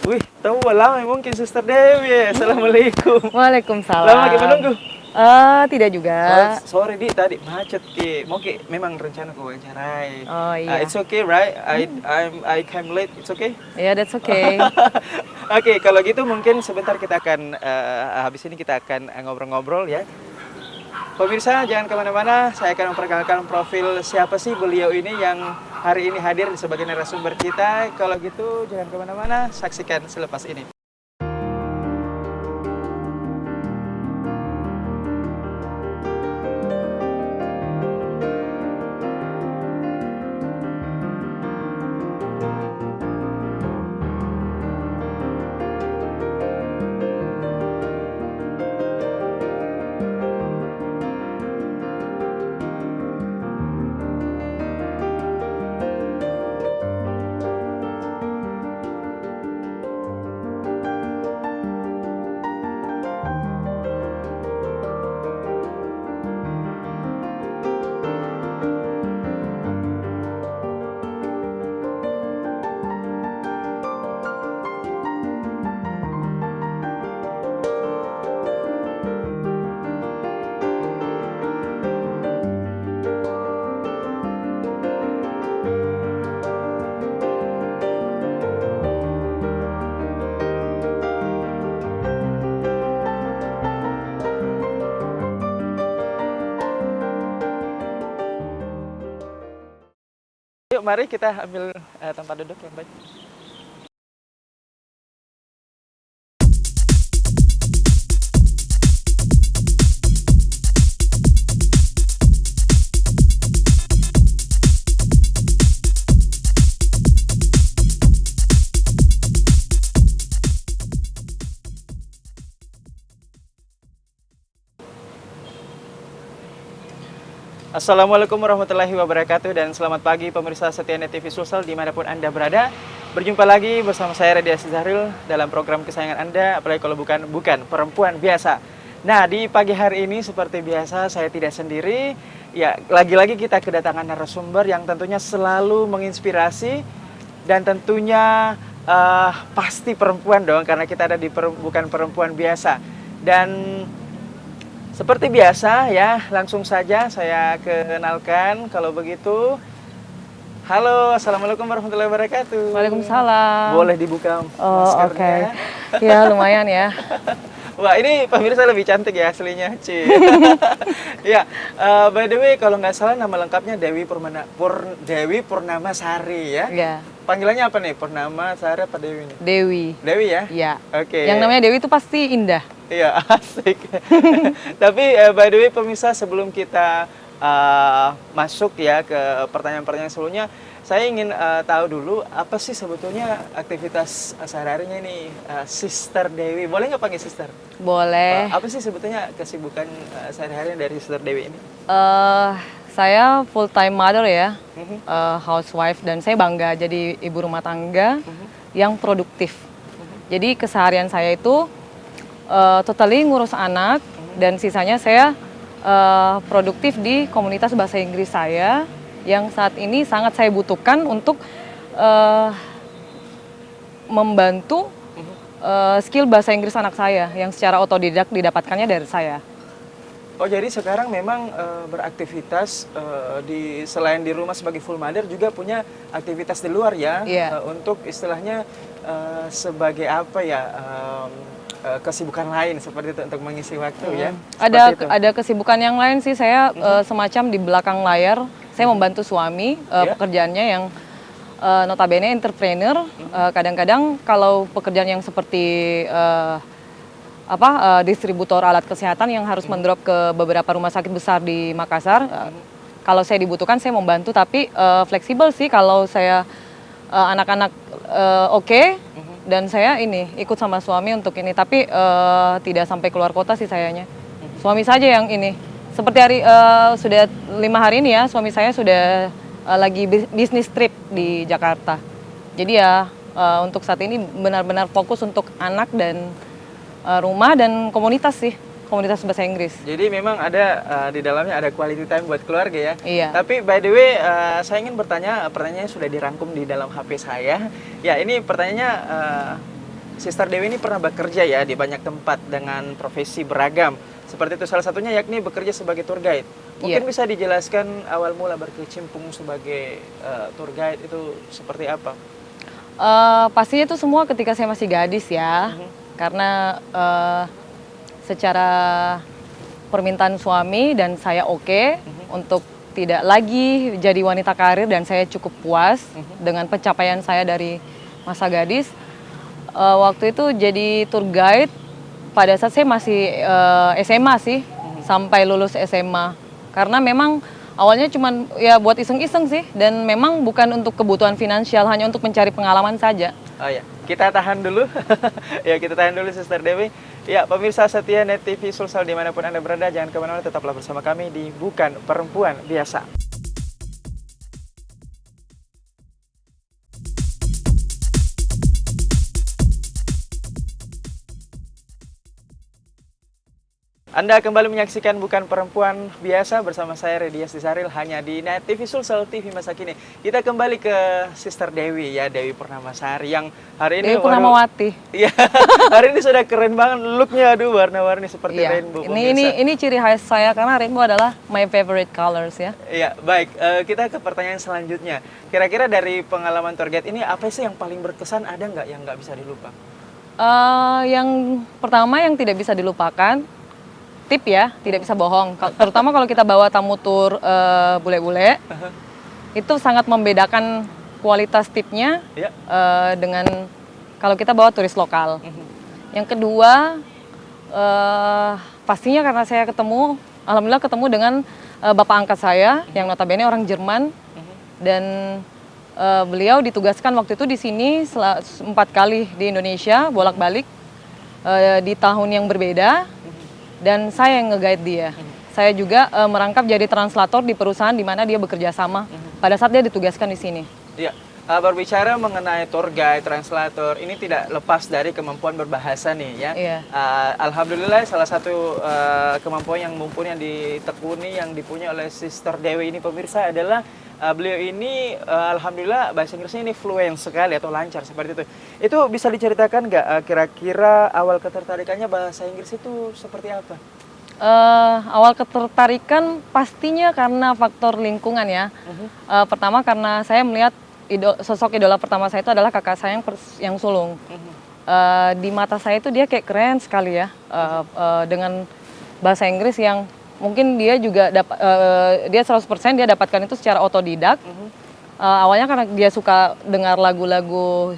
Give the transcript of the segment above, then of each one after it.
Wih, tahu lama mungkin Suster Dewi. Assalamualaikum. Waalaikumsalam. Lama kita menunggu. Tidak juga. Sorry di tadi macet ki. Mungkin memang rencana ku wawancarai. Oh iya. It's okay, right? I came late. It's okay. Ya, that's okay. Oke, kalau gitu mungkin sebentar kita akan habis ini kita akan ngobrol-ngobrol ya. Pemirsa jangan kemana-mana. Saya akan memperkenalkan profil siapa sih beliau ini yang hari ini hadir sebagai narasumber kita. Kalau gitu jangan kemana-mana. Saksikan selepas ini. Yuk mari kita ambil tempat duduk yang baik. Assalamualaikum warahmatullahi wabarakatuh dan selamat pagi pemirsa setia Net TV Sulsel dimanapun Anda berada. Berjumpa lagi bersama saya Radiasi Zahril dalam program kesayangan Anda, apalagi kalau bukan perempuan biasa. Nah, di pagi hari ini seperti biasa saya tidak sendiri. Ya, lagi-lagi kita kedatangan narasumber yang tentunya selalu menginspirasi dan tentunya pasti perempuan dong karena kita ada di bukan perempuan biasa. Dan seperti biasa ya, langsung saja saya kenalkan kalau begitu. Halo, Assalamualaikum warahmatullahi wabarakatuh. Waalaikumsalam. Boleh dibuka Oh, maskernya? oke. Ya, lumayan ya. Wah, ini pemirsa lebih cantik ya aslinya, Ci. Ya, by the way kalau nggak salah nama lengkapnya Dewi Purnama Sari ya. Ya, Panggilannya apa nih? Purnama Sari apa Dewi nih? Dewi. Dewi ya? Ya. Oke. Yang namanya Dewi itu pasti indah. Iya, asik. Tapi by the way pemirsa sebelum kita masuk ya ke pertanyaan-pertanyaan sebelumnya, saya ingin tahu dulu apa sih sebetulnya aktivitas sehari-harinya ini Sister Dewi. Boleh nggak panggil Sister? Boleh. Apa sih sebetulnya kesibukan sehari-hari dari Sister Dewi ini? Saya full time mother ya, housewife, dan saya bangga jadi ibu rumah tangga yang produktif. Jadi keseharian saya itu totally ngurus anak dan sisanya saya produktif di komunitas bahasa Inggris saya yang saat ini sangat saya butuhkan untuk membantu skill bahasa Inggris anak saya yang secara otodidak didapatkannya dari saya. Oh jadi sekarang memang beraktivitas selain di rumah sebagai full mother juga punya aktivitas di luar ya. Iya. Untuk istilahnya sebagai apa ya kesibukan lain seperti itu untuk mengisi waktu ya. Ada kesibukan yang lain sih, saya semacam di belakang layar saya membantu suami pekerjaannya yang notabene entrepreneur. Kadang-kadang kalau pekerjaan yang seperti distributor alat kesehatan yang harus mendrop ke beberapa rumah sakit besar di Makassar, kalau saya dibutuhkan saya membantu, tapi fleksibel sih kalau saya anak-anak oke. Dan saya ini ikut sama suami untuk ini, tapi tidak sampai keluar kota sih sayanya. Suami saja yang ini. Seperti sudah 5 hari ini ya, suami saya sudah lagi bisnis trip di Jakarta. Jadi ya untuk saat ini benar-benar fokus untuk anak dan rumah dan komunitas sih. Komunitas bahasa Inggris. Jadi memang ada di dalamnya ada quality time buat keluarga ya. Iya. Tapi by the way, saya ingin bertanya, pertanyaannya sudah dirangkum di dalam HP saya. Ya ini pertanyaannya Sister Dewi ini pernah bekerja ya di banyak tempat dengan profesi beragam. Seperti itu salah satunya yakni bekerja sebagai tour guide. Mungkin bisa dijelaskan awal mula berkecimpung sebagai tour guide itu seperti apa? Pastinya itu semua ketika saya masih gadis ya. Karena secara permintaan suami dan saya oke untuk tidak lagi jadi wanita karir dan saya cukup puas dengan pencapaian saya dari masa gadis. Waktu itu jadi tour guide pada saat saya masih SMA sih, sampai lulus SMA. Karena memang awalnya cuma ya buat iseng-iseng sih, dan memang bukan untuk kebutuhan finansial, hanya untuk mencari pengalaman saja. Oh ya, kita tahan dulu. Ya, kita tahan dulu Sister Dewi. Ya, pemirsa setia Net TV Sulsel dimanapun Anda berada, jangan kemana-mana, tetaplah bersama kami di Bukan Perempuan Biasa. Anda kembali menyaksikan Bukan Perempuan Biasa bersama saya Redias Disaril hanya di Net TV Sulsel TV masa kini. Kita kembali ke Sister Dewi ya, Dewi Purnamasari yang hari ini Dewi Purnamawati. Iya, hari ini sudah keren banget looknya, aduh warna-warni seperti rainbow. Ini ciri khas saya karena rainbow adalah my favorite colors ya. Iya, baik. Kita ke pertanyaan selanjutnya. Kira-kira dari pengalaman tour guide ini apa sih yang paling berkesan, ada nggak yang nggak bisa dilupa? Yang pertama yang tidak bisa dilupakan, tip ya, tidak bisa bohong. Terutama kalau kita bawa tamu tur bule-bule, itu sangat membedakan kualitas tipnya dengan kalau kita bawa turis lokal. Yang kedua, pastinya karena saya alhamdulillah ketemu dengan bapak angkat saya yang notabene orang Jerman, dan beliau ditugaskan waktu itu di sini 4 kali di Indonesia bolak-balik di tahun yang berbeda. Dan saya yang nge-guide dia. Saya juga merangkap jadi translator di perusahaan di mana dia bekerja sama pada saat dia ditugaskan di sini. Iya, berbicara mengenai tour guide, translator, ini tidak lepas dari kemampuan berbahasa nih ya. Iya. Alhamdulillah salah satu kemampuan yang mumpuni yang ditekuni, yang dipunyai oleh Sister Dewi ini pemirsa adalah beliau ini alhamdulillah bahasa Inggrisnya ini fluent sekali atau lancar seperti itu. Itu bisa diceritakan nggak kira-kira awal ketertarikannya bahasa Inggris itu seperti apa? Awal ketertarikan pastinya karena faktor lingkungan ya. Pertama karena saya melihat sosok idola pertama saya itu adalah kakak saya yang sulung. Di mata saya itu dia kayak keren sekali ya, dengan bahasa Inggris yang mungkin dia juga dia 100% dia dapatkan itu secara otodidak. Awalnya karena dia suka dengar lagu-lagu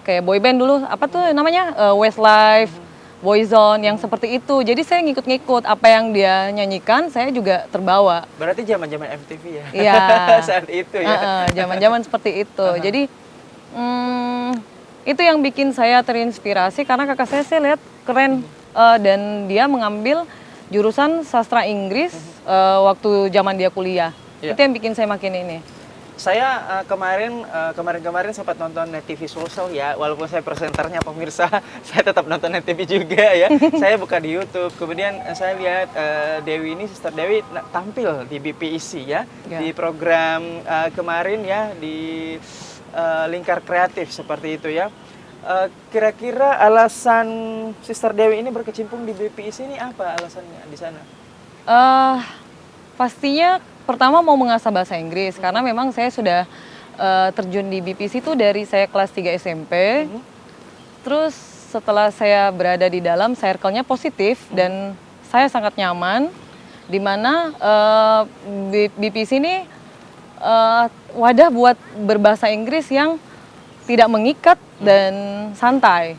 kayak boyband dulu, apa tuh namanya, Westlife, Boyzone, yang seperti itu. Jadi saya ngikut-ngikut apa yang dia nyanyikan, saya juga terbawa. Berarti zaman-zaman MTV ya? Iya. Saat itu ya? Zaman-zaman seperti itu. Jadi itu yang bikin saya terinspirasi karena kakak saya lihat keren, dan dia mengambil jurusan sastra Inggris waktu zaman dia kuliah. Itu yang bikin saya makin ini. Saya kemarin sempat nonton Net TV Sulsel ya, walaupun saya presenternya pemirsa, saya tetap nonton Net TV juga ya. Saya buka di YouTube, kemudian saya lihat Dewi ini, Sister Dewi tampil di BPIC ya, di program kemarin ya, di Lingkar Kreatif seperti itu ya. Kira-kira alasan Sister Dewi ini berkecimpung di BPIC ini apa alasannya di sana? Pastinya pertama mau mengasah bahasa Inggris karena memang saya sudah terjun di BPIC itu dari saya kelas 3 SMP. Terus setelah saya berada di dalam, circle-nya positif dan saya sangat nyaman, di mana BPIC ini wadah buat berbahasa Inggris yang tidak mengikat dan santai.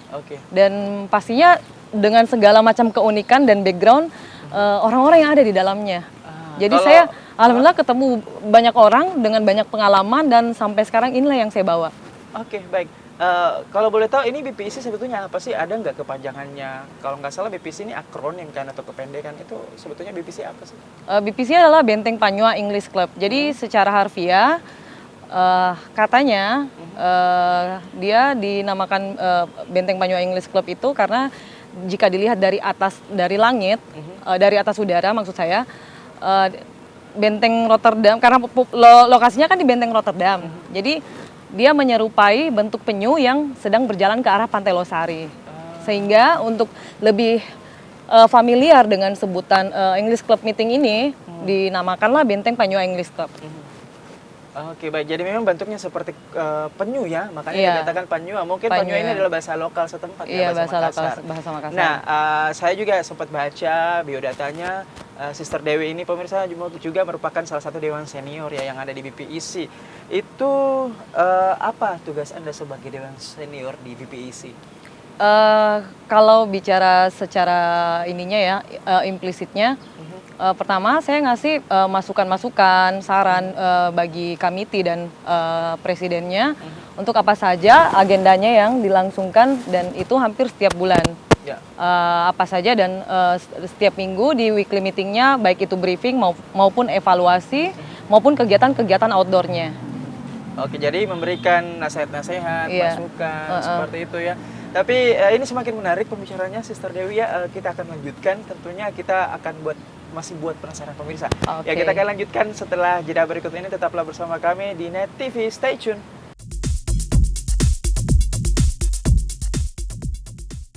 Dan pastinya dengan segala macam keunikan dan background orang-orang yang ada di dalamnya. Jadi saya alhamdulillah ketemu banyak orang dengan banyak pengalaman dan sampai sekarang inilah yang saya bawa. Oke, baik. Kalau boleh tahu ini BPIC sebetulnya apa sih? Ada nggak kepanjangannya? Kalau nggak salah BPIC ini akronim kan atau kependekan, itu sebetulnya BPIC apa sih? BPIC adalah Benteng Panyua English Club. Jadi secara harfiah katanya dia dinamakan Benteng Panyua English Club itu karena jika dilihat dari atas, dari langit, dari atas udara maksud saya, Benteng Rotterdam, karena lokasinya kan di Benteng Rotterdam. Jadi dia menyerupai bentuk penyu yang sedang berjalan ke arah Pantai Losari. Sehingga untuk lebih familiar dengan sebutan English Club Meeting ini, dinamakanlah Benteng Panyu English Club. Oke, baik. Jadi memang bentuknya seperti penyu ya, makanya Iya. dikatakan penyu. Mungkin Penyu, penyu ini ya. adalah bahasa lokal setempat Iya, ya, bahasa lokal, Makassar. bahasa Makassar. Nah, saya juga sempat baca biodatanya. Sister Dewi ini pemirsa juga merupakan salah satu dewan senior ya yang ada di BPIC. Itu apa tugas Anda sebagai dewan senior di BPIC? Kalau bicara secara ininya ya, implisitnya, pertama saya ngasih masukan-masukan, saran bagi komite dan presidennya untuk apa saja agendanya yang dilangsungkan dan itu hampir setiap bulan. Ya. Apa saja dan setiap minggu di weekly meetingnya baik itu briefing maupun evaluasi maupun kegiatan-kegiatan outdoornya. Oke, jadi memberikan nasihat-nasihat, Iya. masukan seperti itu ya. Tapi ini semakin menarik pembicaranya Sister Dewi ya. Kita akan lanjutkan, tentunya kita akan masih buat penasaran pemirsa. Ya, Oke. kita akan lanjutkan setelah jeda berikut ini. Tetaplah bersama kami di Net TV. Stay tune.